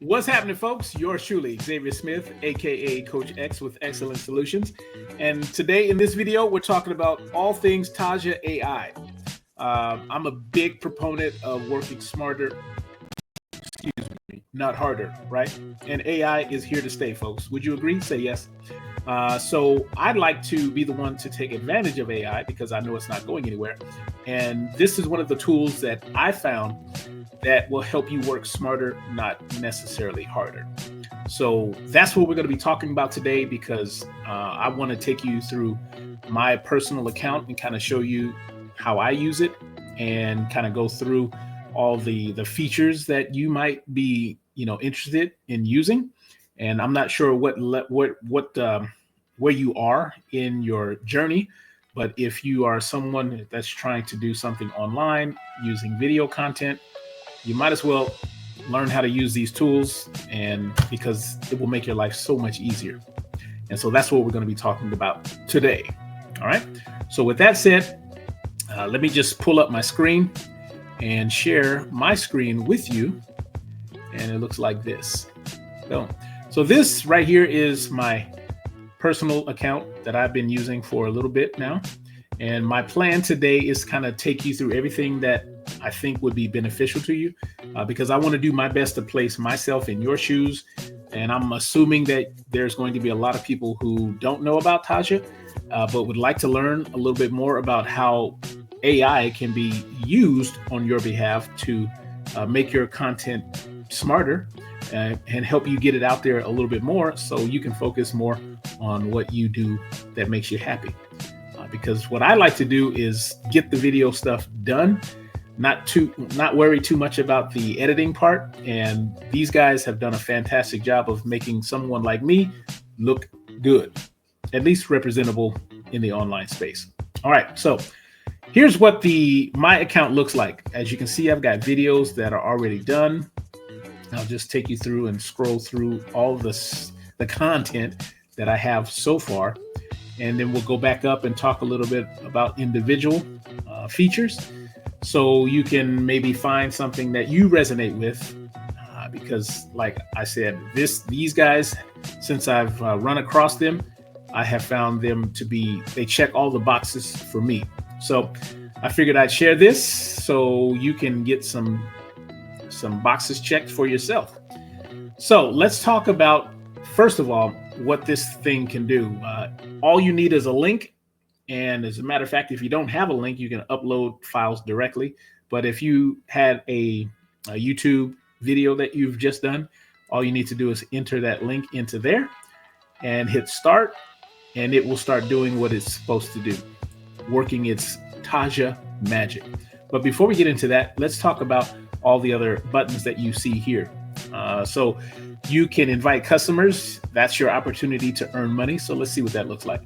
What's happening, folks? Yours truly, Xavier Smith, aka Coach X with Excellent Solutions. And today in this video, we're talking about all things Taja AI. I'm a big proponent of working smarter, not harder, right? And AI is here to stay, folks. Would you agree? Say yes. So I'd like to be the one to take advantage of AI because I know it's not going anywhere. And this is one of the tools that I found that will help you work smarter, not necessarily harder. So that's what we're going to be talking about today because I want to take you through my personal account and kind of show you how I use it and kind of go through all the features that you might be interested in using. And I'm not sure where you are in your journey, but if you are someone that's trying to do something online using video content, you might as well learn how to use these tools, and because it will make your life so much easier. And so that's what we're going to be talking about today. All right. So with that said, let me just pull up my screen and share my screen with you. And it looks like this. So this right here is my personal account that I've been using for a little bit now. And my plan today is kind of take you through everything that I think would be beneficial to you because I want to do my best to place myself in your shoes. And I'm assuming that there's going to be a lot of people who don't know about Taja, but would like to learn a little bit more about how AI can be used on your behalf to make your content smarter and help you get it out there a little bit more so you can focus more on what you do that makes you happy. Because what I like to do is get the video stuff done, not worry too much about the editing part. And these guys have done a fantastic job of making someone like me look good, at least representable in the online space. All right, so here's what my account looks like. As you can see, I've got videos that are already done. I'll just take you through and scroll through all the content that I have so far. And then we'll go back up and talk a little bit about individual features. So you can maybe find something that you resonate with because like I said, these guys, since I've run across them, I have found them they check all the boxes for me. So I figured I'd share this so you can get some boxes checked for yourself. So let's talk about, first of all, what this thing can do. All you need is a link. And as a matter of fact, if you don't have a link, you can upload files directly. But if you had a YouTube video that you've just done, all you need to do is enter that link into there and hit start. And it will start doing what it's supposed to do, working its Taja magic. But before we get into that, let's talk about all the other buttons that you see here. So you can invite customers. That's your opportunity to earn money. So let's see what that looks like.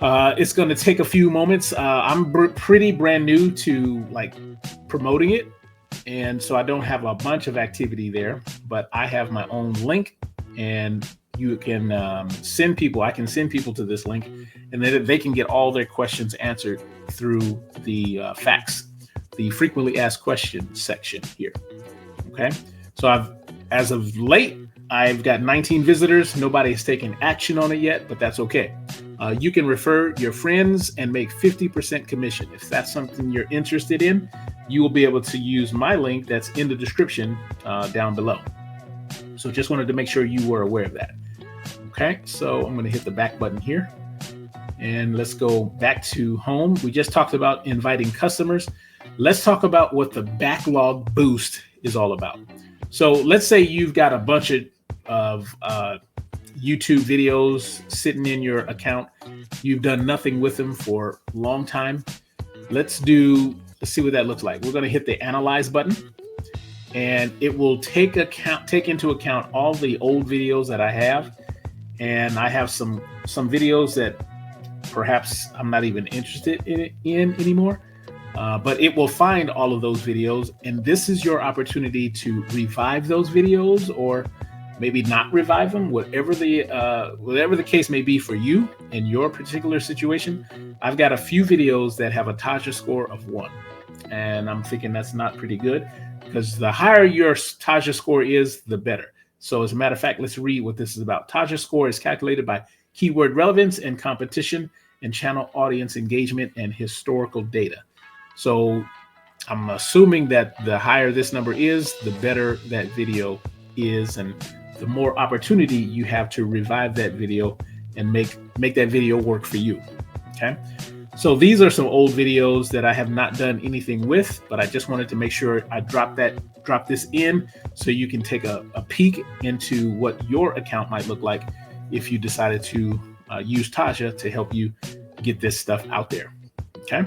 It's going to take a few moments. I'm pretty brand new to promoting it. And so I don't have a bunch of activity there, but I have my own link and you can send people. I can send people to this link and then they can get all their questions answered through the facts, the frequently asked questions section here. Okay. So as of late, I've got 19 visitors. Nobody has taken action on it yet, but that's okay. You can refer your friends and make 50% commission. If that's something you're interested in, you will be able to use my link that's in the description down below. So just wanted to make sure you were aware of that. Okay, so I'm going to hit the back button here. And let's go back to home. We just talked about inviting customers. Let's talk about what the backlog boost is all about. So let's say you've got a bunch of YouTube videos sitting in your account. You've done nothing with them for a long time. Let's see what that looks like. We're going to hit the analyze button and it will take into account all the old videos that I have. And I have some videos that perhaps I'm not even interested in anymore. But it will find all of those videos, and this is your opportunity to revive those videos or maybe not revive them, whatever the case may be for you in your particular situation. I've got a few videos that have a Taja score of 1. And I'm thinking that's not pretty good, because the higher your Taja score is, the better. So as a matter of fact, let's read what this is about. Taja score is calculated by keyword relevance and competition and channel audience engagement and historical data. So I'm assuming that the higher this number is, the better that video is, and the more opportunity you have to revive that video and make that video work for you. Okay. So these are some old videos that I have not done anything with, but I just wanted to make sure I drop this in so you can take a peek into what your account might look like if you decided to use Taja to help you get this stuff out there. Okay.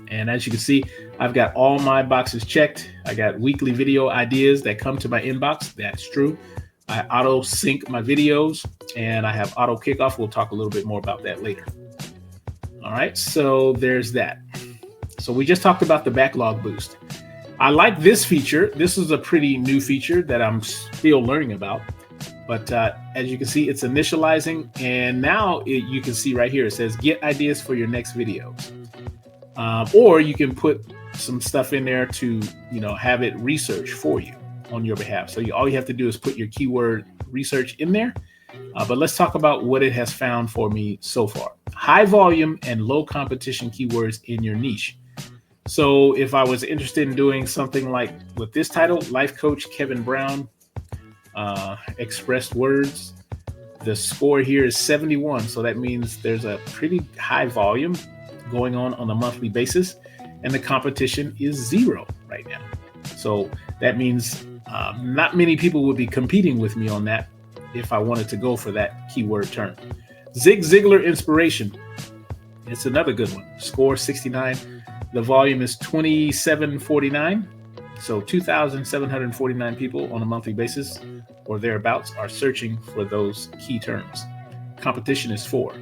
And as you can see, I've got all my boxes checked. I got weekly video ideas that come to my inbox. That's true. I auto sync my videos, and I have auto kickoff. We'll talk a little bit more about that later. All right, so there's that. So we just talked about the backlog boost. I like this feature. This is a pretty new feature that I'm still learning about. But as you can see, it's initializing. And now you can see right here, it says get ideas for your next videos. Or you can put some stuff in there to, have it research for you on your behalf. So all you have to do is put your keyword research in there. But let's talk about what it has found for me so far. High volume and low competition keywords in your niche. So if I was interested in doing something like with this title, Life Coach Kevin Brown, expressed words, the score here is 71. So that means there's a pretty high volume going on a monthly basis, and the competition is 0 right now. So that means not many people would be competing with me on that if I wanted to go for that keyword term. Zig Ziglar inspiration. It's another good one. Score 69. The volume is 2749. So 2,749 people on a monthly basis or thereabouts are searching for those key terms. Competition is 4.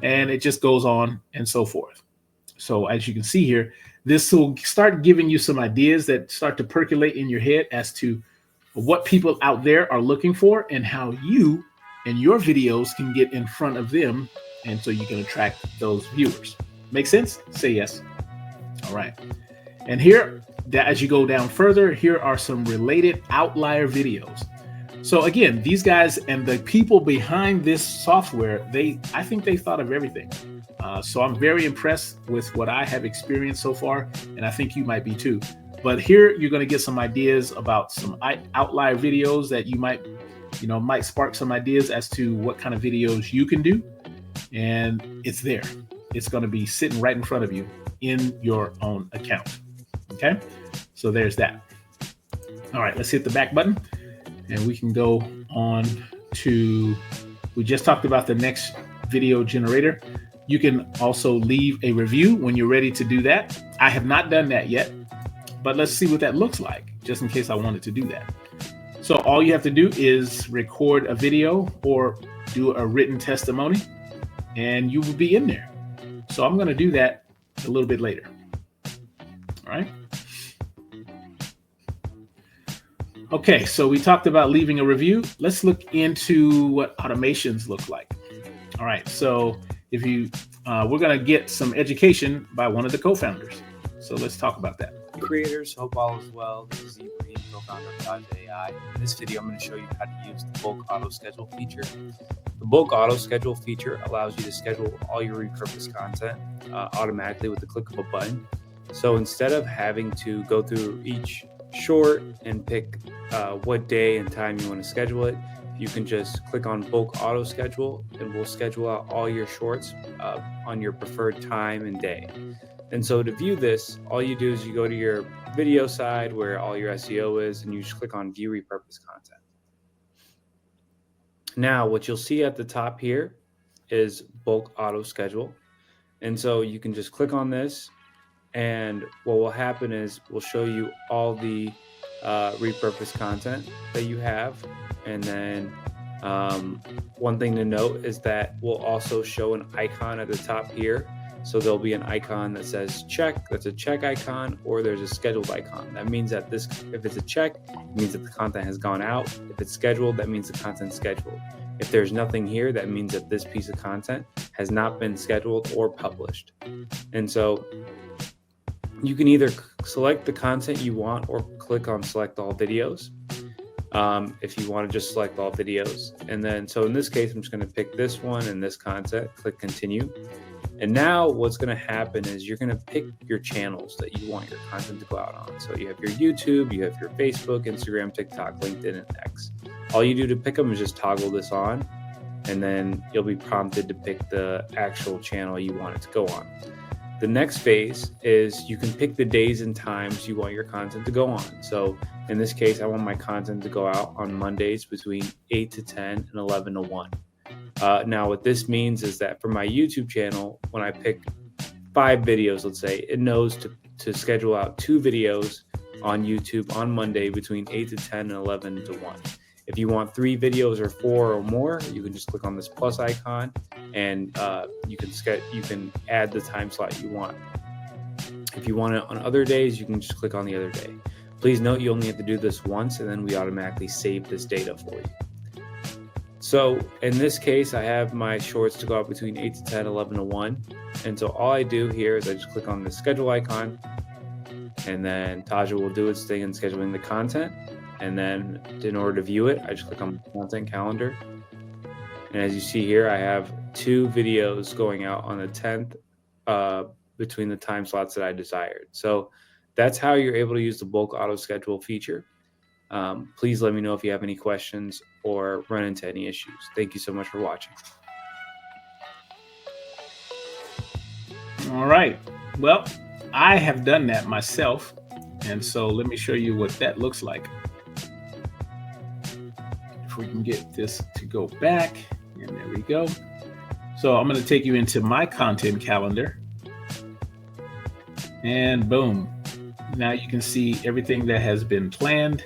And it just goes on and so forth. So as you can see here, this will start giving you some ideas that start to percolate in your head as to what people out there are looking for and how you and your videos can get in front of them, and so you can attract those viewers. Make sense? Say yes. All right. And here, as you go down further, here are some related outlier videos. So again, these guys and the people behind this software, I think they thought of everything. So I'm very impressed with what I have experienced so far, and I think you might be too. But here you're going to get some ideas about some outlier videos that you might spark some ideas as to what kind of videos you can do. And it's there. It's going to be sitting right in front of you in your own account. Okay, so there's that. All right, let's hit the back button and we can go on to, we just talked about the next video generator. You can also leave a review when you're ready to do that. I have not done that yet, but let's see what that looks like, just in case I wanted to do that. So all you have to do is record a video or do a written testimony, and you will be in there. So I'm going to do that a little bit later. All right. Okay, so we talked about leaving a review. Let's look into what automations look like. All right, so if you, we're going to get some education by one of the co-founders. So let's talk about that. Creators, hope all is well. This is Ibrahim, co-founder of Taja AI. In this video, I'm going to show you how to use the bulk auto schedule feature. The bulk auto schedule feature allows you to schedule all your repurposed content automatically with the click of a button. So instead of having to go through each short and pick what day and time you want to schedule it, you can just click on bulk auto schedule and we'll schedule out all your shorts on your preferred time and day. And so to view this, all you do is you go to your video side where all your SEO is, and you just click on view repurposed content. Now, what you'll see at the top here is bulk auto schedule. And so you can just click on this, and what will happen is we'll show you all the repurposed content that you have. And then one thing to note is that we'll also show an icon at the top here. So there'll be an icon that says check, that's a check icon, or there's a scheduled icon. That means that this, if it's a check, it means that the content has gone out. If it's scheduled, that means the content's scheduled. If there's nothing here, that means that this piece of content has not been scheduled or published. And so You can either select the content you want or click on select all videos. If you want to just select all videos. And then, so in this case, I'm just going to pick this one and this content, click continue. And now what's going to happen is you're going to pick your channels that you want your content to go out on. So you have your YouTube, you have your Facebook, Instagram, TikTok, LinkedIn, and X. All you do to pick them is just toggle this on, and then you'll be prompted to pick the actual channel you want it to go on. The next phase is you can pick the days and times you want your content to go on. So in this case, I want my content to go out on Mondays between 8 to 10 and 11 to 1. Now, what this means is that for my YouTube channel, when I pick 5 videos, let's say, it knows to schedule out 2 videos on YouTube on Monday between 8 to 10 and 11 to 1. If you want 3 videos or 4 or more, you can just click on this plus icon and you can add the time slot you want. If you want it on other days, you can just click on the other day. Please note you only have to do this once, and then we automatically save this data for you. So in this case, I have my shorts to go out between 8 to 10, 11 to 1. And so all I do here is I just click on the schedule icon, and then Taja will do its thing in scheduling the content. And then in order to view it, I just click on content calendar. And as you see here, I have 2 videos going out on the 10th between the time slots that I desired. So that's how you're able to use the bulk auto schedule feature. Please let me know if you have any questions or run into any issues. Thank you so much for watching. All right. Well, I have done that myself. And so let me show you what that looks like. If we can get this to go back, and there we go. So I'm going to take you into my content calendar, and boom. Now you can see everything that has been planned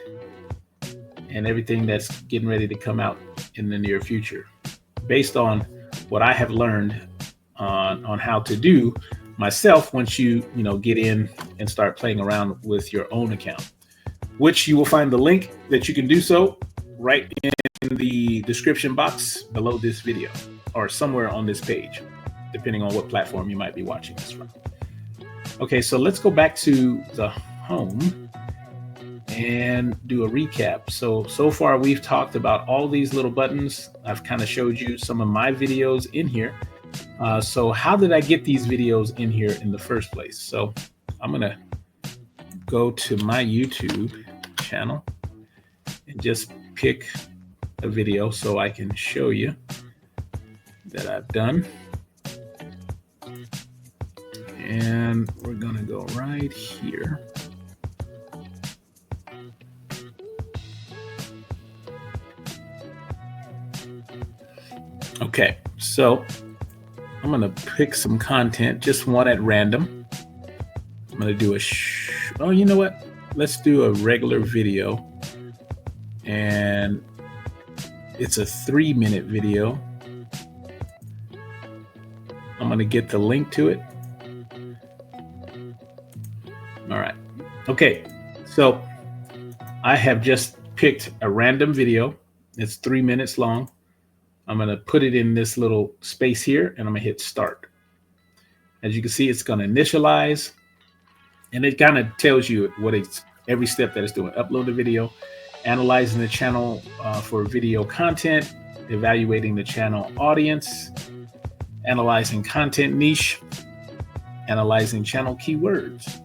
and everything that's getting ready to come out in the near future, based on what I have learned on how to do myself once you get in and start playing around with your own account, which you will find the link that you can do so right in the description box below this video or somewhere on this page, depending on what platform you might be watching this from. Okay, so let's go back to the home and do a recap. So far we've talked about all these little buttons. I've kind of showed you some of my videos in here. So how did I get these videos in here in the first place? So I'm gonna go to my YouTube channel and just pick a video so I can show you that I've done. And we're gonna go right here. Okay, so I'm gonna pick some content, just one at random. I'm gonna do oh, you know what? Let's do a regular video. And it's a 3-minute video. I'm gonna get the link to it. All right. Okay, so I have just picked a random video. It's 3 minutes long. I'm gonna put it in this little space here, and I'm gonna hit start. As you can see, it's gonna initialize, and it kind of tells you what every step that it's doing. Upload the video, analyzing the channel for video content, evaluating the channel audience, analyzing content niche, analyzing channel keywords.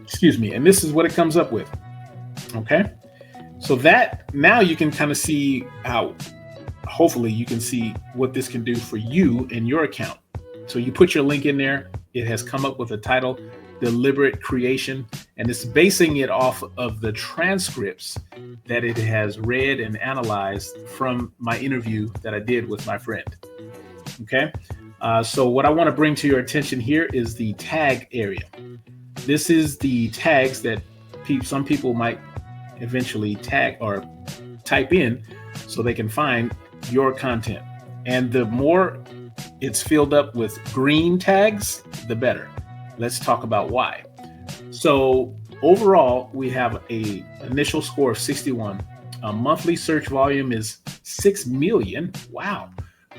Excuse me, and this is what it comes up with. Okay, so that now you can kind of see how, hopefully you can see what this can do for you and your account. So you put your link in there. It has come up with a title, Deliberate Creation, and it's basing it off of the transcripts that it has read and analyzed from my interview that I did with my friend. Okay, so what I want to bring to your attention here is the tag area. This is the tags that some people might eventually tag or type in so they can find your content. And the more it's filled up with green tags, the better. Let's talk about why. So overall, we have a initial score of 61. A monthly search volume is 6 million. Wow.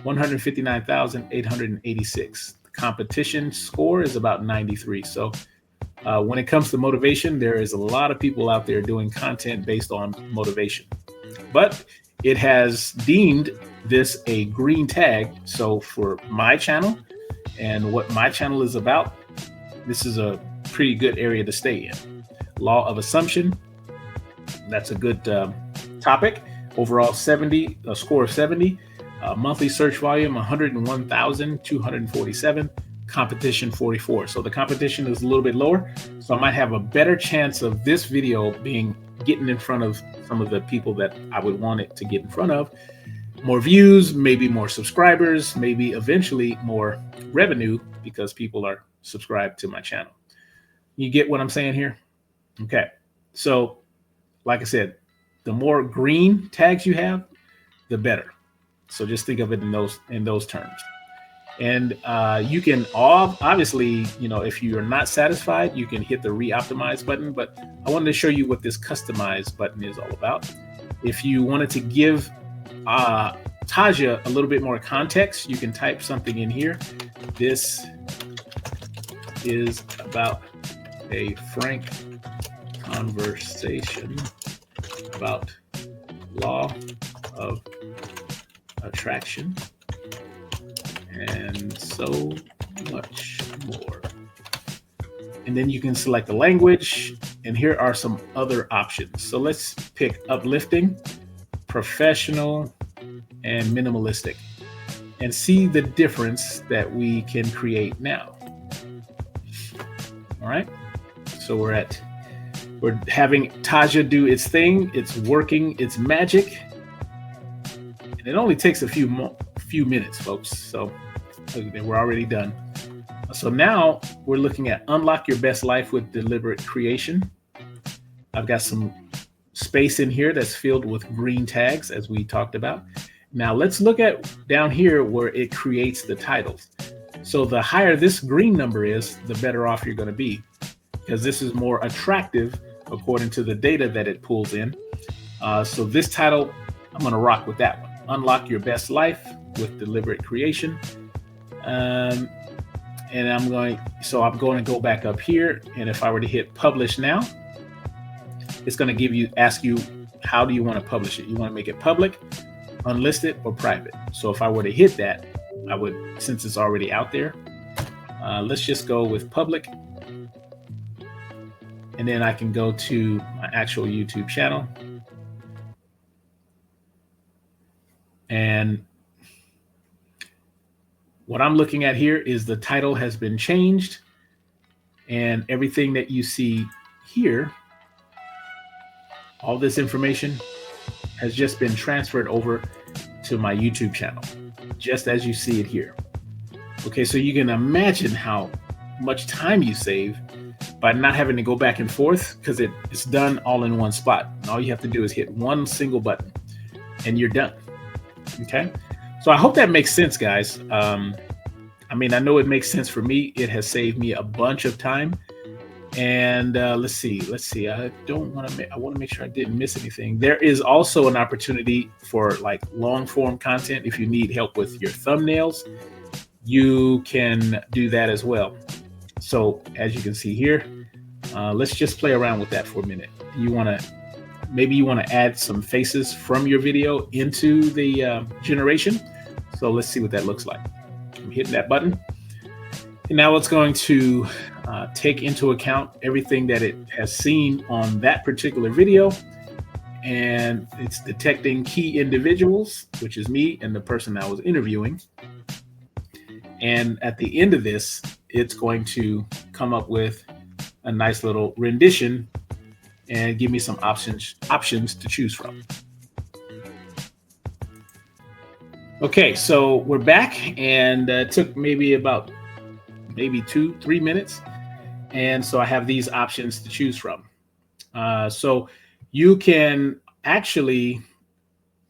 159,886. The competition score is about 93. So When it comes to motivation, there is a lot of people out there doing content based on motivation, but it has deemed this a green tag. So for my channel and what my channel is about, this is a pretty good area to stay in. Law of assumption, that's a good topic. Overall 70, a score of 70. Monthly search volume 101,247. Competition 44. So the competition is a little bit lower. So I might have a better chance of this video getting in front of some of the people that I would want it to get in front of. More views, maybe more subscribers, maybe eventually more revenue because people are subscribed to my channel. You get what I'm saying here? Okay. So like I said, the more green tags you have, the better. So just think of it in those terms. And you can obviously, if you are not satisfied, you can hit the re-optimize button. But I wanted to show you what this customize button is all about. If you wanted to give Taja a little bit more context, you can type something in here. This is about a frank conversation about law of attraction and so much more. And then you can select the language, and here are some other options. So let's pick uplifting, professional, and minimalistic, and see the difference that we can create now. All right, so we're having Taja do its thing. It's working its magic, and it only takes a few minutes, folks. So we're already done. So now we're looking at unlock your best life with deliberate creation. I've got some space in here that's filled with green tags, as we talked about. Now let's look at down here where it creates the titles. So the higher this green number is, the better off you're going to be, because this is more attractive according to the data that it pulls in. So this title, I'm going to rock with that one. Unlock your best life with deliberate creation. And I'm going to go back up here, and if I were to hit publish now, it's going to ask you, how do you want to publish it? You want to make it public, unlisted, or private? So if I were to hit that, I would, since it's already out there, let's just go with public. And then I can go to my actual YouTube channel. And what I'm looking at here is the title has been changed, and everything that you see here, all this information has just been transferred over to my YouTube channel, just as you see it here. Okay, so you can imagine how much time you save by not having to go back and forth, because it's done all in one spot. And all you have to do is hit one single button and you're done. Okay, so I hope that makes sense, guys. I mean, I know it makes sense for me. It has saved me a bunch of time. And let's see. I want to make sure I didn't miss anything. There is also an opportunity for like long form content. If you need help with your thumbnails, you can do that as well. So as you can see here, let's just play around with that for a minute. Maybe you want to add some faces from your video into the generation. So let's see what that looks like. I'm hitting that button. And now it's going to take into account everything that it has seen on that particular video. And it's detecting key individuals, which is me and the person I was interviewing. And at the end of this, it's going to come up with a nice little rendition and give me some options to choose from. Okay, so we're back, and it took maybe 2-3 minutes. And so I have these options to choose from. So you can actually,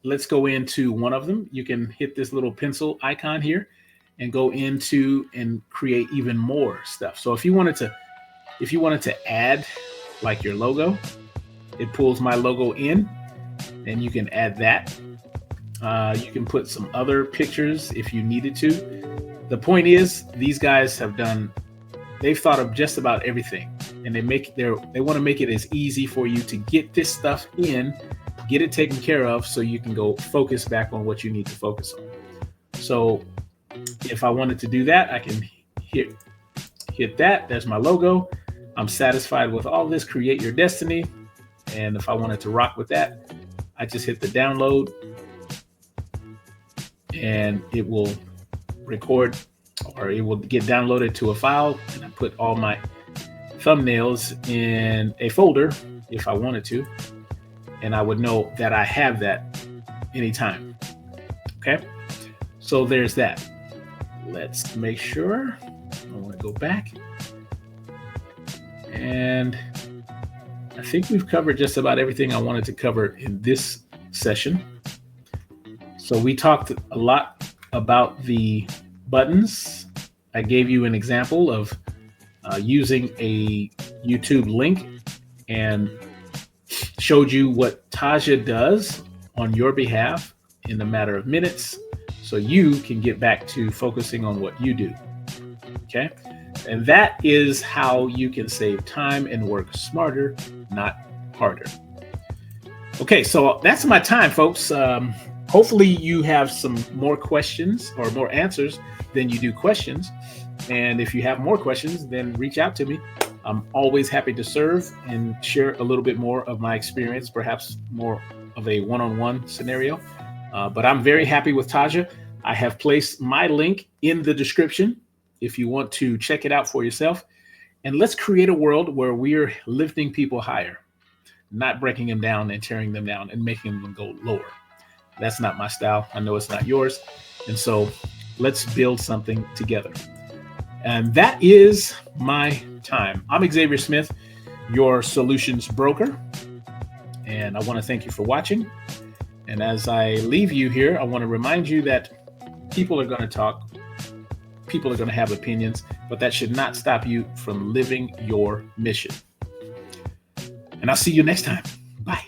let's go into one of them. You can hit this little pencil icon here and go into and create even more stuff. So if you wanted to add like your logo, it pulls my logo in, and you can add that. You can put some other pictures if you needed to. The point is, these guys they've thought of just about everything. and they want to make it as easy for you to get this stuff in, get it taken care of, so you can go focus back on what you need to focus on. So if I wanted to do that, I can hit that. There's my logo. I'm satisfied with all this. Create your destiny. And if I wanted to rock with that, I just hit the download, and it will record, or it will get downloaded to a file, and I put all my thumbnails in a folder if I wanted to, and I would know that I have that anytime. Okay, so there's that. Let's make sure. I want to go back, and I think we've covered just about everything I wanted to cover in this session. So we talked a lot about the buttons. I gave you an example of using a YouTube link and showed you what Taja does on your behalf in a matter of minutes, so you can get back to focusing on what you do. Okay? And that is how you can save time and work smarter, not harder. Okay, so that's my time, folks. Hopefully you have some more questions or more answers than you do questions. And if you have more questions, then reach out to me. I'm always happy to serve and share a little bit more of my experience, perhaps more of a one-on-one scenario. But I'm very happy with Taja. I have placed my link in the description if you want to check it out for yourself. And let's create a world where we're lifting people higher, not breaking them down and tearing them down and making them go lower. That's not my style. I know it's not yours. And so let's build something together. And that is my time. I'm Xavier Smith, your solutions broker. And I want to thank you for watching. And as I leave you here, I want to remind you that people are going to talk. People are going to have opinions, but that should not stop you from living your mission. And I'll see you next time. Bye.